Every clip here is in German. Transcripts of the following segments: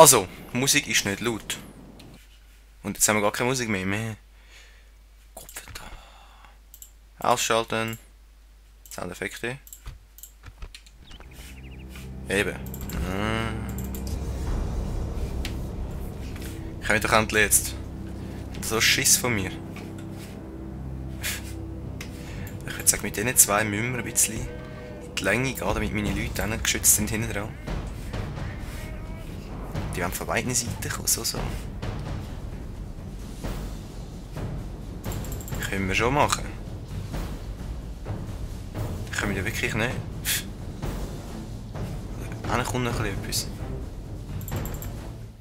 Also, Musik ist nicht laut. Und jetzt haben wir gar keine Musik mehr. Kopfhörer. Ausschalten. Soundeffekte. Eben. Ich habe doch endlich jetzt. So Schiss von mir. Ich würde sagen, mit diesen zwei müssen wir ein bisschen in die Länge gehen, damit meine Leute auch nicht geschützt sind hinten dran. Die wollen von beiden Seiten kommen, so. Können wir schon machen. Das können wir ja wirklich nicht. Hinten kommt noch etwas.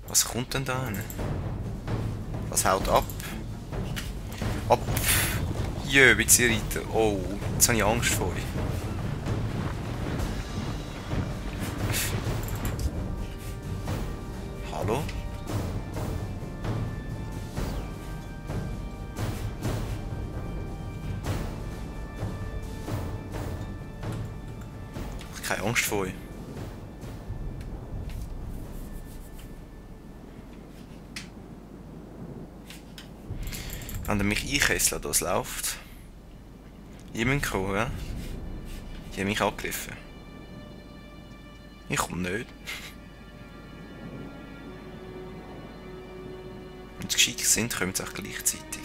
Was kommt denn da hin? Was haut ab? Ab! Jö, wie sie reiten. Oh, jetzt habe ich Angst vor euch. Hallo? Ich habe keine Angst vor euch. Wenn ihr mich einkesseln, das läuft. Jemand kommen, ja? Die haben mich angegriffen. Ich komme nicht. Wenn sie gescheit sind, kommen sie auch gleichzeitig.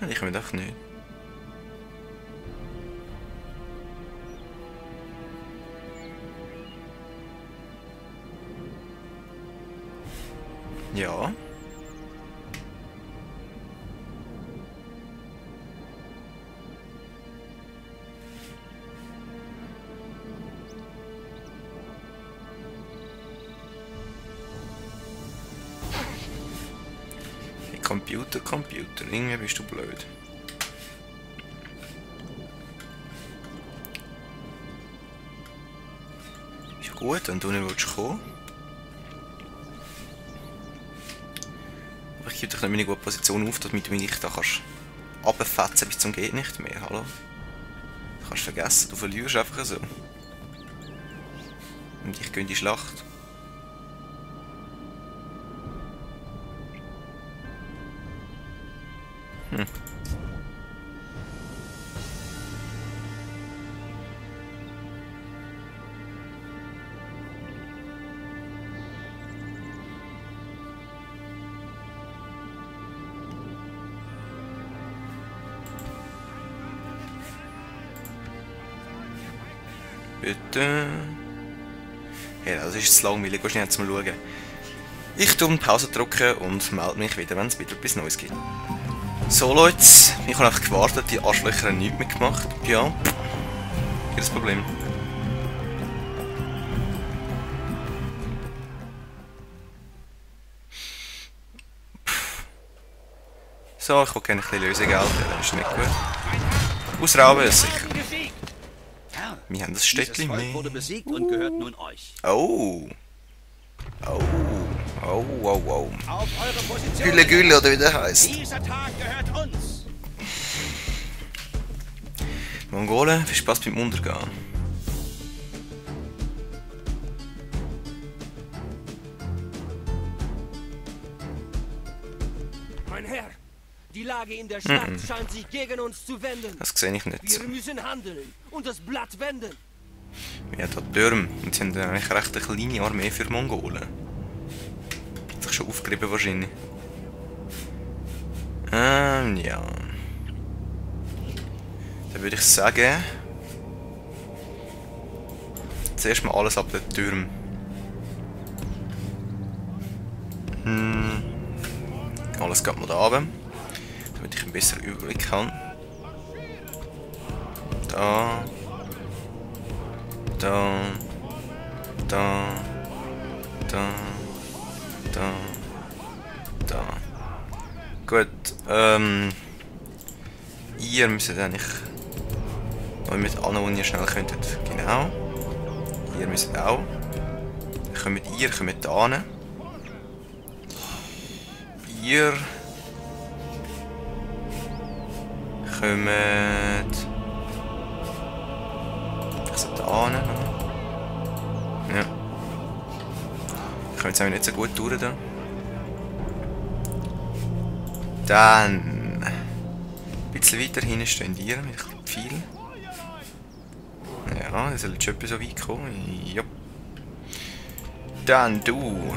Ich komme doch nicht. Ja. Hey, Computer, irgendwie bist du blöd. Ist gut, wenn du nicht willst kommen. Ich gebe dich nicht meine gute Position auf, damit du mich nicht da kannst runterfetzen bis zum geht nicht mehr, hallo? Du kannst vergessen, du verlierst einfach so. Und ich gehe in die Schlacht. Bitte. Ja, das ist zu langweilig, geh schnell mal schauen. Ich tue Pause drücken und melde mich wieder, wenn es wieder etwas Neues gibt. So Leute, ich habe einfach gewartet, die Arschlöcher haben nichts mehr gemacht. Ja, hier das Problem. So, ich will gerne ein bisschen Lösegeld, das ist nicht gut. Ausrauben ist sicher. Wir haben das Städtchen mehr. Wurde besiegt und gehört nun euch. Oh. Oh. Oh, wow, wow. Auf eure Position. Gülle, Gülle, oder wie der heißt. Dieser Tag gehört uns. Mongolen, viel Spaß beim Untergehen. Mein Herr, die Lage in der Stadt scheint sich gegen uns zu wenden. Das sehe ich nicht so. Wir müssen handeln und das Blatt wenden. Ja, da Türme. Und sie haben eigentlich recht eine kleine Armee für Mongolen. Hat sich schon aufgerieben wahrscheinlich. Ja. Dann würde ich sagen... Zuerst mal alles ab den Türmen. Alles geht mal da runter. Damit ich einen besseren Überblick habe. Da. Da. Da. Da. Da. Da. Gut, ihr müsst eigentlich... mit allen, die ihr schnell könntet. Genau. Ihr müsst auch. Kommt da hin. Ihr... kommt... Also da hin. kommen jetzt auch nicht so gut durch da. Dann... Ein bisschen weiter hinten stehen die, mit ein bisschen Pfeil. Ja, das soll schon etwa so weit kommen. Ja. Dann du.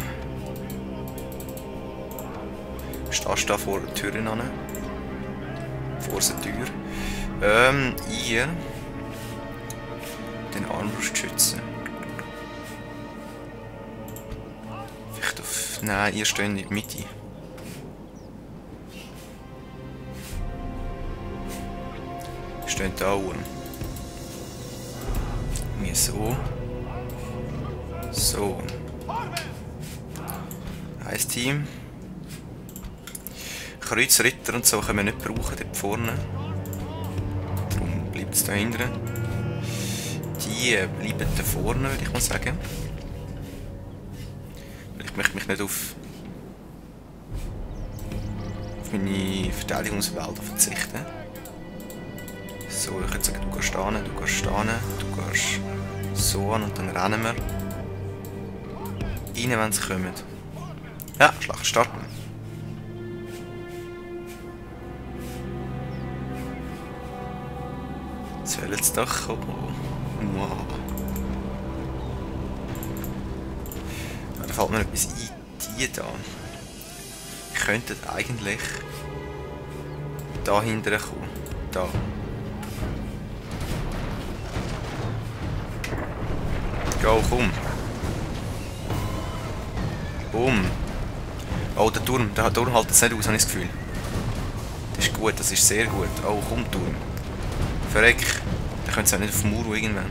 Stehst da vor der Tür an. Vor der Tür. Ihr. Den Armbrustschützen. Vielleicht auf... Nein, ihr steht in der Mitte. Steht da oben. Mir so. So. Ein Team. Kreuzritter und so können wir nicht brauchen dort vorne. Darum bleibt es da hinten. Die bleiben da vorne, würde ich mal sagen. Weil ich möchte mich nicht auf meine Verteidigungswälder verzichten. So, ich würde sagen, du gehst hin, du gehst hin, du gehst so an und dann rennen wir rein, wenn sie kommen. Ja, Schlacht starten. Sollen sie doch kommen? Wow. Da fällt mir etwas ein. Die da. Könnten eigentlich da hinten kommen. Da. Go, komm. Boom. Oh, der Turm hält es nicht aus, habe ich das Gefühl. Das ist gut, das ist sehr gut. Oh, komm, Turm. Verreck. Dann können sie auch nicht auf den Mauer irgendwann.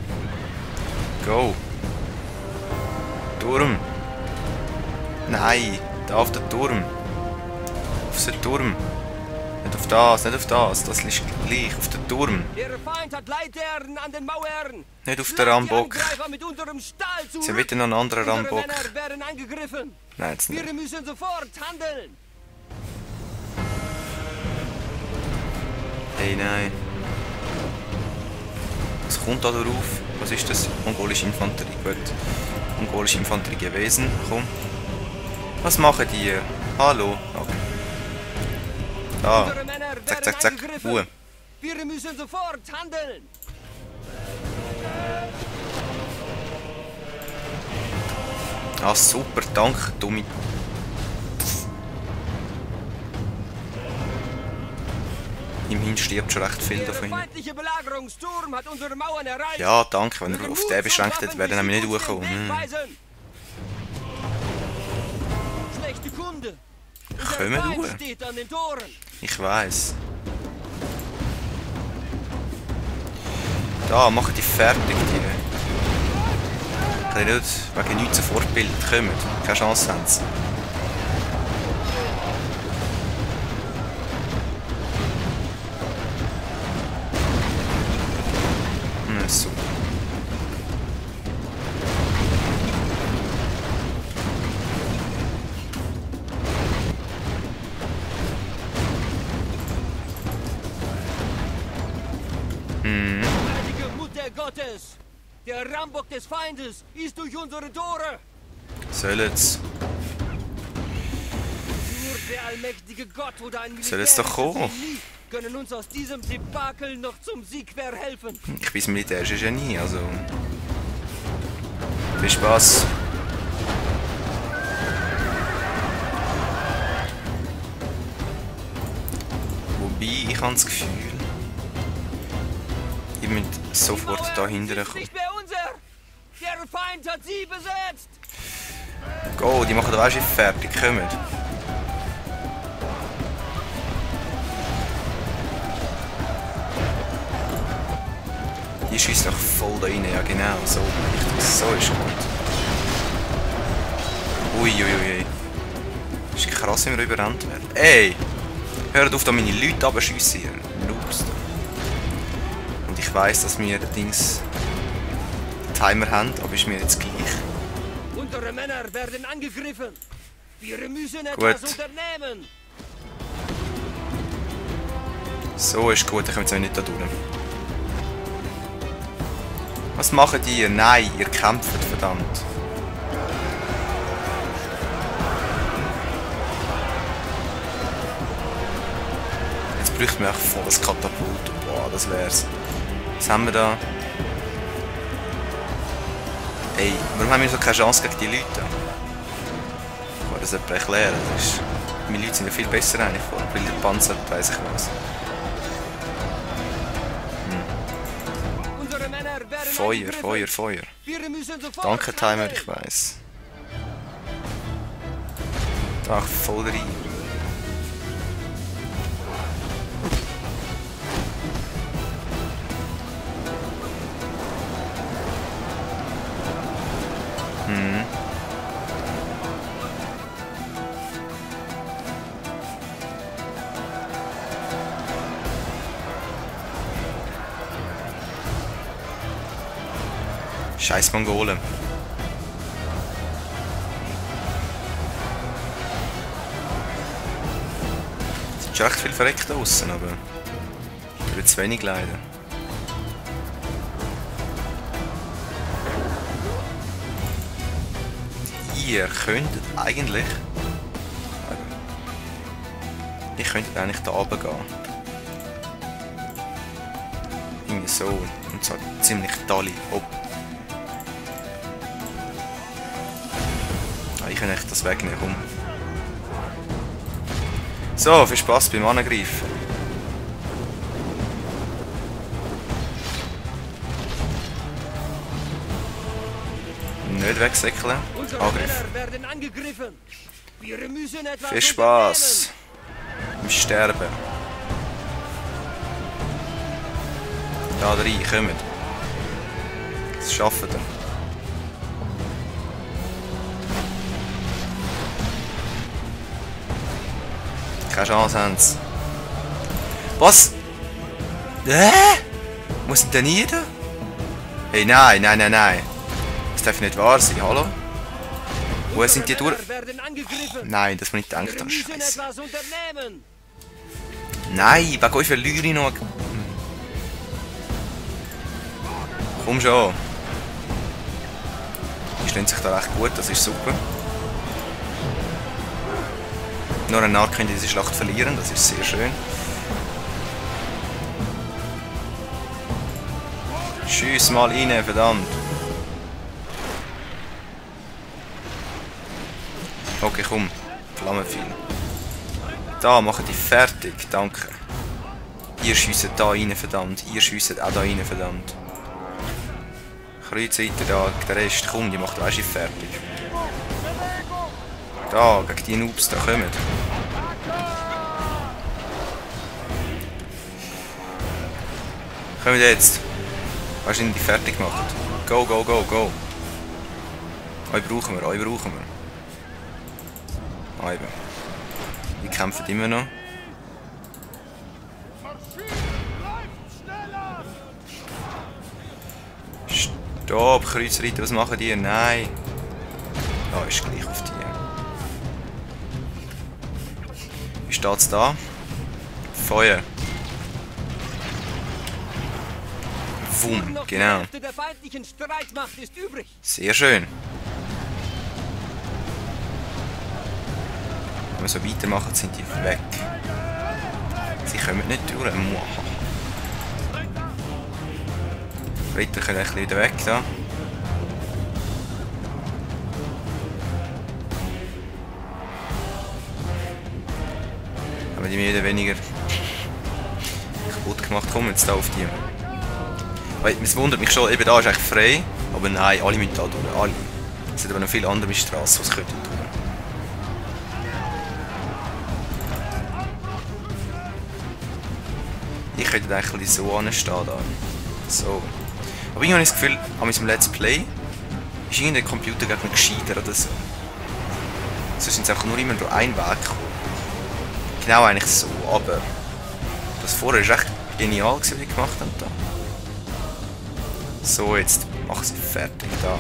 Go. Turm. Nein, da auf den Turm. Auf den Turm. Nicht auf das, nicht auf das. Das ist gleich. Auf den Turm. Der Feind hat Leitern an den Mauern. Nicht auf den Rambock. Mit unserem Stahl zurück. Sie wieder noch einen anderen Unsere Rambock. Männer werden angegriffen. Nein, jetzt nicht. Wir müssen sofort handeln. Hey, nein. Was kommt da drauf? Was ist das? Mongolische Infanterie. Gut. Mongolische Infanterie gewesen. Komm. Was machen die? Hallo. Okay. Da. Unsere Männer Zack, werden zack, zack. angegriffen. Ruhe. Wir müssen sofort handeln. Ah, super. Danke, Tommy. Immerhin stirbt schon recht viel Der davon. feindliche Belagerungsturm hat unsere Mauern erreicht. Ja, danke. Wenn ihr auf den beschränkt hättet, wäre er nämlich nicht hochgekommen. Schlechte Kunde. Kommen wir hoch. Steht an den Toren. Ich weiss. Da, machen die fertig, die. Ich kann nicht wegen nichts sofort bilden. Kommen. Keine Chance haben sie. So. Heilige Mutter Gottes! Der Rambock des Feindes ist durch unsere Tore! Sollen's. Nur der allmächtige Gott oder ein Soll jetzt doch kommen. Genie können uns aus diesem Debakel noch zum Sieg verhelfen. Ich bin das militärische Genie, also... Viel Spaß. Wobei, ich habe das Gefühl... Ihr müsst sofort da hinten kommen. Nicht mehr unser! Der Feind hat sie besetzt! Go, die machen das Schiff fertig, kommen. Die schießt doch voll da rein, ja genau, so. So ist gut. Uiuiui. Das ist krass, wie wir überrannt werden. Ey! Hört auf, da meine Leute abschiessen, ihr Noobs. Und ich weiss, dass wir den Timer haben, aber ist mir jetzt gleich. Unsere Männer werden angegriffen. Wir müssen etwas unternehmen. So ist gut, dann kommen wir nicht da durch. Was macht ihr? Nein, ihr kämpft, verdammt. bräuchten wir auch volles Katapult. Boah, das wär's. Was haben wir da? Ey, warum haben wir so keine Chance gegen die Leute? Ich kann das jemand erklären. Meine Leute sind ja viel besser eigentlich vor. Wilder Panzer, weiss ich was. Unsere Männer werden Feuer, angegriffen. Feuer, Feuer. Wir müssen sofort Danke, Timer, handeln. ich weiss. Ach, voll rein. Scheiß Mongolen. Es sind schon recht viel verreckt draussen, aber wird zu wenig leider. Ihr könntet eigentlich... Ich könnte eigentlich da runter gehen. Irgendwie so. Und zwar ziemlich dolle. Oh. Ich kann echt das wegnehmen, komm. So, viel Spaß beim Angreifen. Nicht wegsäckeln. Unsere Angriff. Männer werden angegriffen. Wir müssen etwas Viel Spaß. Im Sterben. Da rein, kommt. Das schaffen wir. Keine Chance haben sie. Was? Muss denn nieder? Hey, nein, nein, nein, nein. Das darf nicht wahr sein, hallo? Wo sind die durch? Nein, das war nicht gedacht. Wir müssen Scheiße. etwas unternehmen. Nein, wegen euch verliere ich noch. Komm schon. Die stehen sich da recht gut, das ist super. Nur ein Narr könnte diese Schlacht verlieren, das ist sehr schön. Schieß mal rein, verdammt. Okay, komm. Flammenpfeil. Da, machen die fertig, danke. Ihr schiesst da rein, verdammt. Ihr schiesst auch da rein, verdammt. Kreuzreiter da, der Rest, komm, die macht auch schon fertig. Da, gegen die Noobs, da kommen. Kommen jetzt. Hast du die fertig gemacht? Go, go, go, go. Euch brauchen wir, euch brauchen wir. Ah, eben. Die kämpfen immer noch. Stopp, Kreuzreiter, was machen die? Nein. Ah, ist gleich auf die. Wie steht's da? Feuer. Wum, genau. Der feindlichen Streitmacht ist übrig. Sehr schön. Wenn wir so weitermachen, sind die weg. Sie kommen nicht durch. Ritter können ein bisschen wieder weg da. Haben die mehr oder weniger kaputt gemacht. Kommen jetzt da auf die. Weil, es wundert mich schon, eben da ist eigentlich frei. Aber nein, alle müssen da durch. Alle. Es sind aber noch viele andere Straßen, die könnten durch. Ich könnte eigentlich ein bisschen so anstehen da. So. Aber ich habe das Gefühl, an meinem Let's Play ist irgendein Computer gegen mich gescheiter oder so. Sonst sind es einfach nur immer durch einen Weg gekommen. Genau eigentlich so, aber das vorher war echt genial, wie ich gemacht habe da. So, jetzt mach sie fertig da.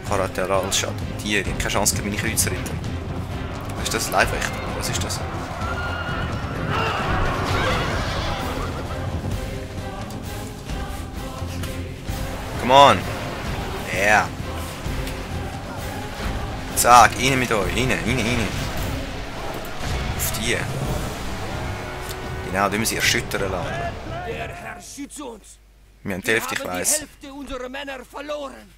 Karateralschaden. Die haben keine Chance gegen meine Kreuzritter. Ist das Leibwächter? Was ist das? Come on! Yeah! Zack, rein mit euch! Rein, rein, rein! Auf die! Genau, da müssen sie erschüttern lassen. Der Herr schütze uns. Wir haben die Wir Hälfte, ich haben die weiss. Hälfte unserer Männer verloren.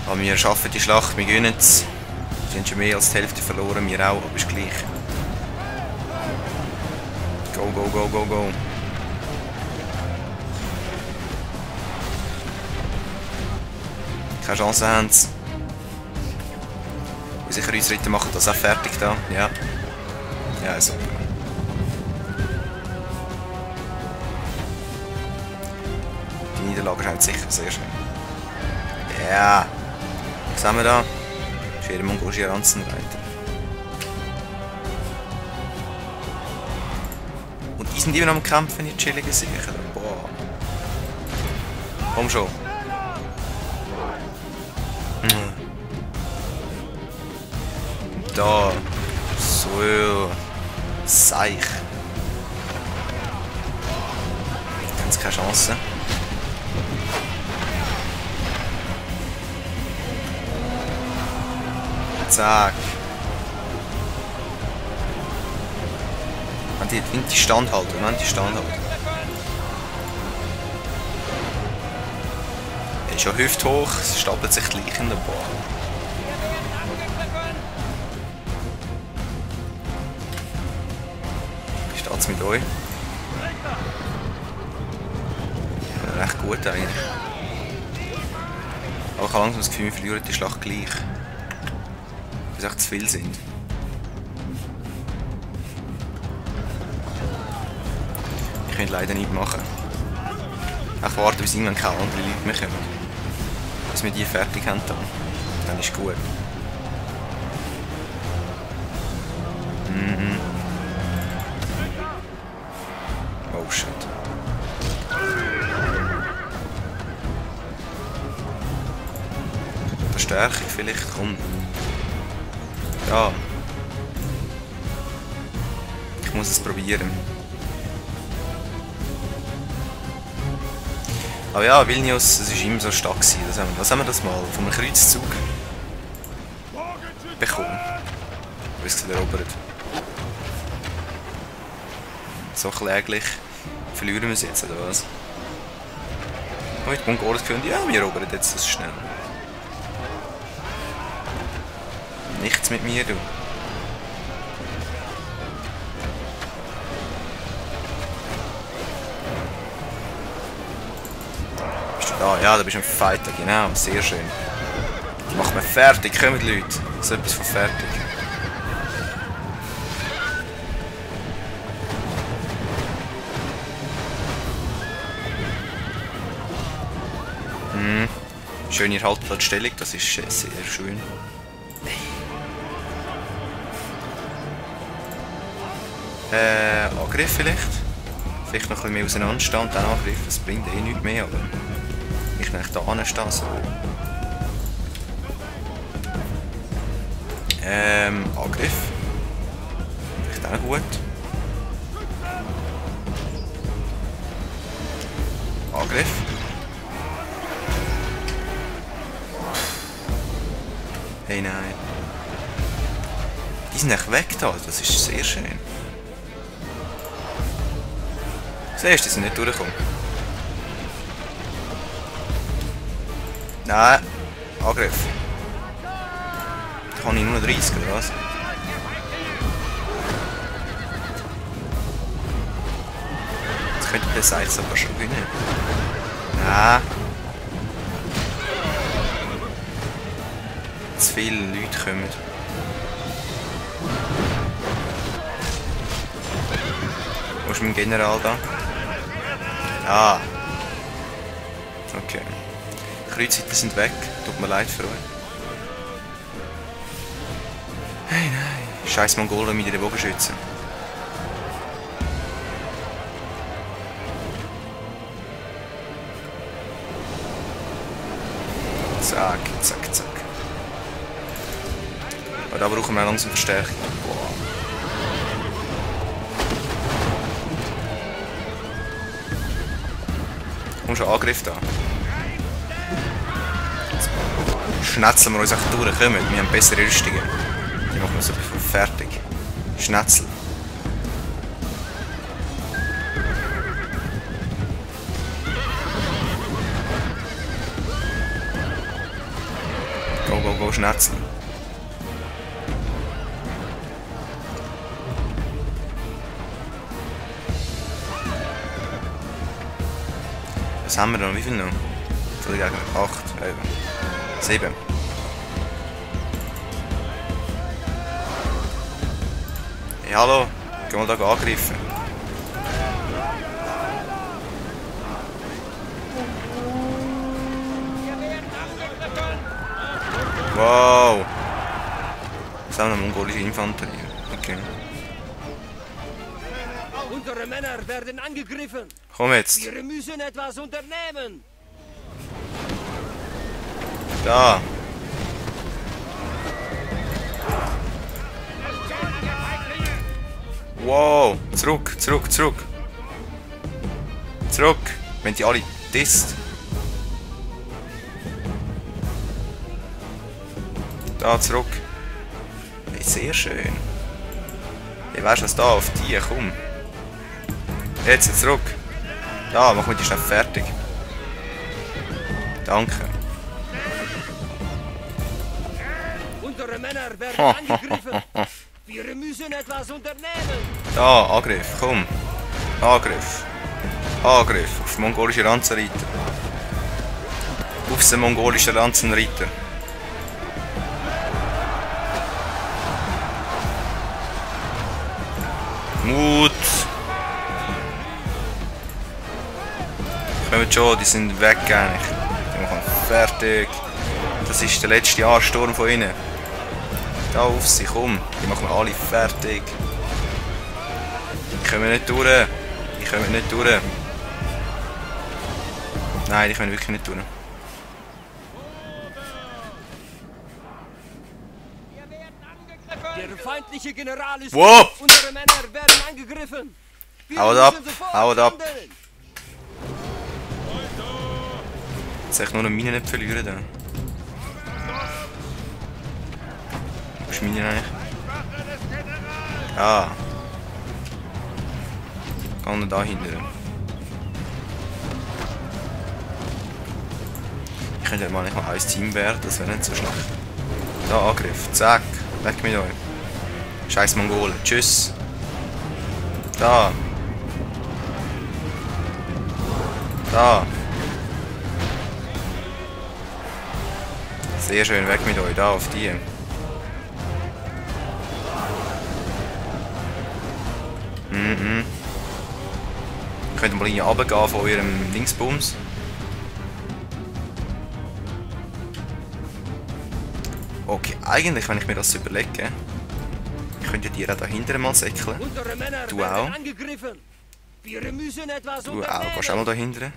Aber wir schaffen die Schlacht, wir gewinnen es. Sie haben schon mehr als die Hälfte verloren, wir auch, aber ist gleich. Go, go, go, go, go. Keine Chance haben sie. Unsere Kreuzritter machen das auch fertig da. Ja. Ja, super. Die Niederlage scheint sicher sehr schön. Ja. Was haben wir da? Schwere mongolische Ranzenreiter. Und die sind immer noch am Kämpfen, die chilligen Sicher. Boah. Komm schon. Da. So. Seich. Ganz keine Chance. Zack. Wenn die standhalten, wenn die standhalten. Er ist schon hüfthoch, es stapelt sich gleich in der Bahn. Wie steht's mit euch? Ja, recht gut eigentlich. Aber ich habe langsam das Gefühl, wir verlieren die Schlacht gleich. Weil es echt zu viel sind. Ich kann leider nicht machen. Ich warte, bis irgendwann keine anderen Leute mehr kommen. Bis wir die fertig haben dann. Dann ist gut. Mhm. Oh shit. Verstärkung vielleicht, komm. Ja. Ich muss es probieren. Aber ja, Vilnius, es war immer so stark. Was haben wir das mal von einem Kreuzzug bekommen? Wie es erobert. So kläglich verlieren wir es jetzt, oder was? Oh, die Mongolen gefunden, ja, wir erobern jetzt das schnell. Nichts mit mir, du. Bist du da? Ja, da bist du ein Fighter, genau, sehr schön. Die macht man fertig, kommen die Leute. So etwas von fertig. Schöne Haltplatzstellung, das ist sehr schön. Angriff vielleicht? Vielleicht noch ein bisschen mehr auseinanderstehen und dann Angriff, das bringt eh nichts mehr, aber ich kann da anstehen, so. Angriff. Vielleicht auch gut. Angriff. Hey, nein. Die sind echt weg da, das ist sehr schön. Siehst du, die sind nicht durchgekommen. Nein, Angriff. Da kann ich nur 30 oder was? Jetzt könnte der Seite sogar schon gewinnen. Nein. Zu viele Leute kommen. Wo ist mein General da? Ah. Okay. Die Kreuzritter sind weg. Tut mir leid für euch. Hey nein. Scheiß Mongolen mit ihren Bogenschützen. Zack, zack, zack. Aber da brauchen wir langsam Verstärkung. Boah. Komm schon, Angriff da. Schnetzeln wir uns einfach durchkommen. Wir haben bessere Rüstungen. Die machen uns einfach fertig. Schnetzel. go, Schnetzel. Was haben wir noch? Wie viel noch? Oder gegen 8, 7. Hey, hallo, geh mal da angreifen. Wow! Das ist auch eine mongolische Infanterie. Okay. Unsere Männer werden angegriffen. Komm jetzt. Wir müssen etwas unternehmen. Da. Wow. Zurück, zurück, zurück. Zurück. Wenn die alle disst. Da, zurück. Hey, sehr schön. Hey, weißt du was da? Auf die, komm. Jetzt zurück. Da, machen wir die schnell fertig. Danke. Unsere Männer werden angegriffen. Wir müssen etwas unternehmen. Da, Angriff, komm. Angriff. Angriff auf mongolische Lanzenreiter. Auf den mongolischen Lanzenreiter. Mut! Kommen schon, die sind weg eigentlich. Die machen fertig. Das ist der letzte Ansturm von ihnen. Da auf sie, komm. Die machen wir alle fertig. Die kommen nicht durch. Die kommen nicht durch. Nein, die können wirklich nicht durch. Der feindliche General ist Wow. Unsere Männer werden angegriffen. Wir Haut ab, müssen sofort haut ab. handeln. Jetzt soll ich nur noch Minen nicht verlieren. Da. Wo ist Minen eigentlich? Ah. Kann er da hinten. Ich könnte ja mal nicht mal ein Team werden, das wäre nicht so schlecht. Da, Angriff. Zack. Weg mit euch. Scheiß Mongolen. Tschüss. Da. Da. Sehr schön, weg mit euch. Da, auf die. Könnt ihr mal hier runtergehen von eurem Linksbums. Okay, eigentlich, wenn ich mir das überlege, könnt ihr die auch da hinten mal säckeln. Unsere Männer Du werden auch. angegriffen. Wir müssen etwas Du unternehmen. auch, gehst auch mal da hinten.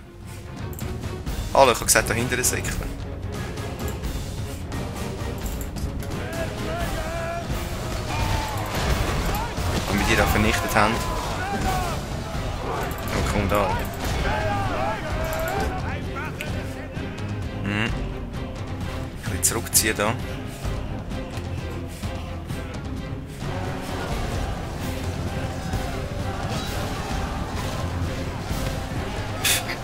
Hallo, ich habe gesagt, da hinten säckeln. Und wir die da vernichtet haben. Oh, komm da. Ein bisschen zurückziehen da.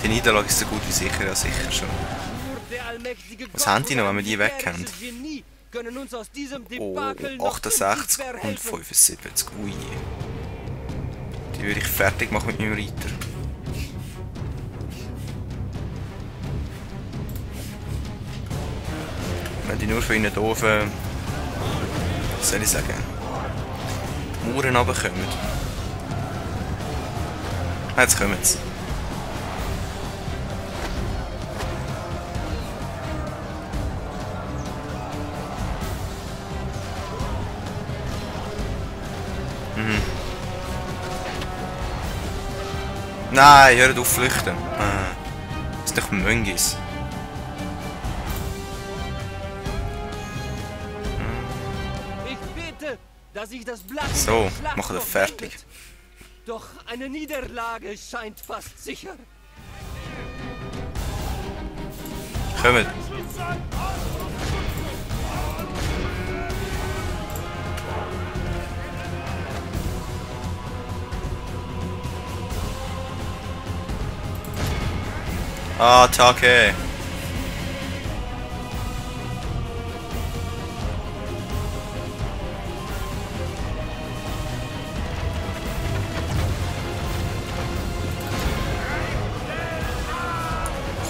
Die Niederlage ist so gut wie sicher, ja sicher schon. Nur der allmächtige Was Gott haben die noch, und wenn wir die ein weghaben? militärisches Genie können uns aus diesem Oh, Debakel noch 68 tüchtig und verhelfen. 75. Ui. Die würde ich fertig machen mit meinem Reiter. Wenn die nur von innen doofen, was soll ich sagen, Mauern runterkommen. Jetzt kommen sie. Nein, hört auf flüchten. Das ist doch Möngis. Ich bete, dass sich das Blatt So, in der Schlacht machen wir noch fertig. wendet. Doch eine Niederlage scheint fast sicher. Kommt. Attacke!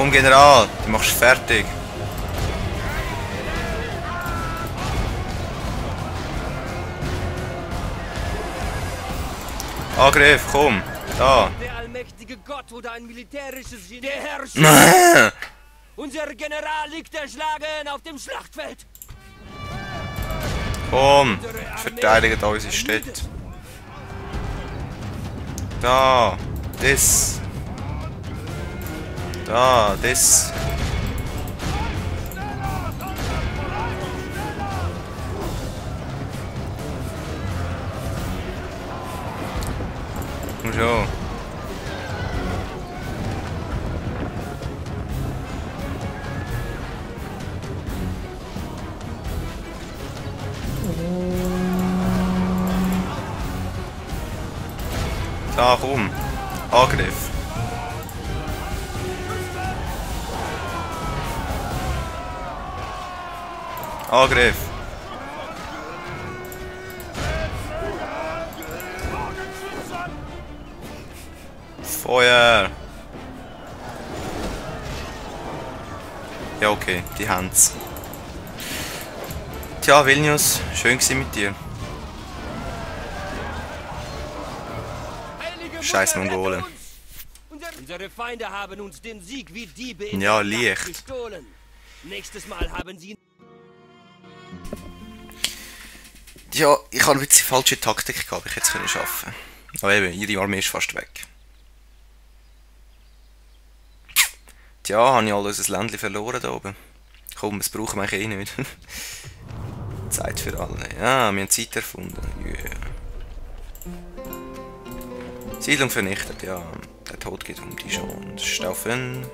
Komm, General, du machst fertig. Angriff, komm, da. Der allmächtige Gott oder ein militärisches Genie. Der Herrscher! Unser General liegt erschlagen auf dem Schlachtfeld. Komm, verteidigt unsere Städte. Da, das. Da, das. Komm schon. Da, komm. Angriff. Angriff. Feuer. Ja, okay, die haben's. Tja, Vilnius, schön gewesen mit dir. Scheiß Mongolen. Unsere Feinde haben uns den Sieg wie Diebe in Ja, der Nacht leicht. gestohlen. Nächstes Mal haben sie... Ja, ich habe ein bisschen falsche Taktik gehabt, ich hätte es können schaffen. Aber eben, ihre Armee ist fast weg. Tja, habe ich all unser Ländchen verloren da oben. Komm, das brauchen wir eigentlich eh nicht. Zeit für alle. Ja, wir haben Zeit erfunden. Yeah. Siedlung vernichtet, ja. Der Tod geht um die schon. Staufen.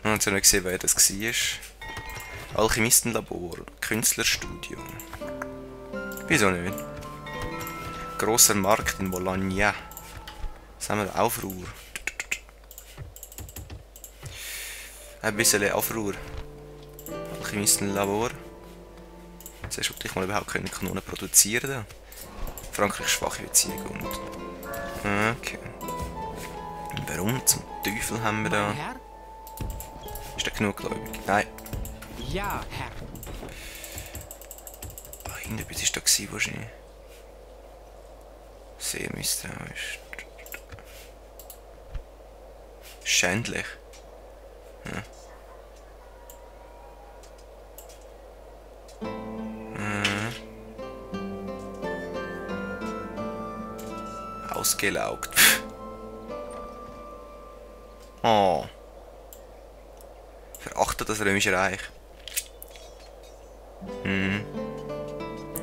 Jetzt haben wir gesehen, wer das war. Alchemistenlabor. Künstlerstudio. Wieso nicht? Grosser Markt in Bologna. Was haben wir? Aufruhr. Ein bisschen Aufruhr. Alchemistenlabor. Zuerst wollte ich mal überhaupt keine Kanonen produzieren. Da. Frankreich schwache Beziehung und... Okay. Und warum zum Teufel haben wir da... Herr? Ist der genug gläubig? Nein. Ja, Herr. Ah, irgendetwas war da gewesen, wahrscheinlich. Sehr misstrauisch. Schändlich. Ja. Ausgelaugt. Oh. Verachtet das Römische Reich.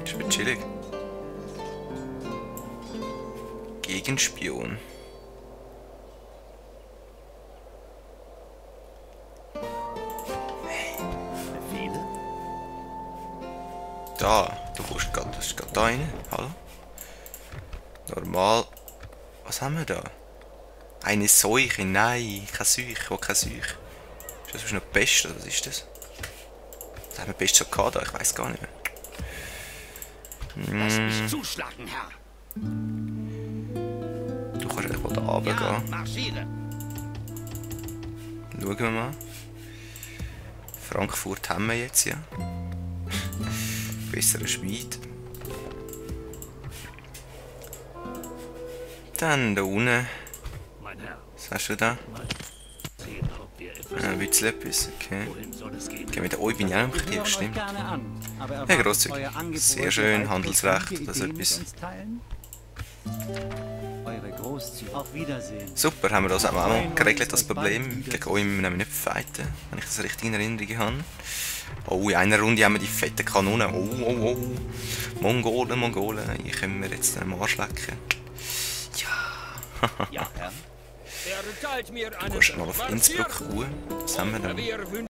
Ist aber chillig. Gegenspion. Befehle? Da, du kommst grad, das ist gerade da rein. Hallo? Normal. Was haben wir da? Eine Seuche? Nein, keine Seuche. Ich will keine Seuche. Ist das noch Pest oder was ist das? Was haben wir Pest so gehabt da? Ich weiß gar nicht mehr. Lass mich zuschlagen, Herr. Du kannst einfach da runter Ja, gehen. marschiere. Schauen wir mal. Frankfurt haben wir jetzt ja. Besserer Schmied. Dann da unten. Mein Herr, Was hast du da? mal sehen, ob wir etwas... Ein bisschen etwas, okay. Wohin soll es gehen? Okay, mit der Oi bin ich auch noch Wir aktiv, hören euch stimmt. gerne an, aber Ja, erwartet grosszügig. euer Angebot Sehr schön, bereit, Handelsrecht, gute das Ideen etwas. mit uns teilen? Eure Großzügigkeit. Auf Wiedersehen. Super, haben wir das auch mal geregelt, das Problem. Gegen euch müssen wir nämlich nicht fighten, wenn ich das richtig in Erinnerung habe. Oh, in einer Runde haben wir die fette Kanone. Oh, oh, oh. Mongolen, Mongolen. Ich können wir jetzt am Arsch lecken. Ja. Ja, Herr. Er teilt mir Du einen gehst mal auf Innsbruck ruhen. Was haben wir da? Wir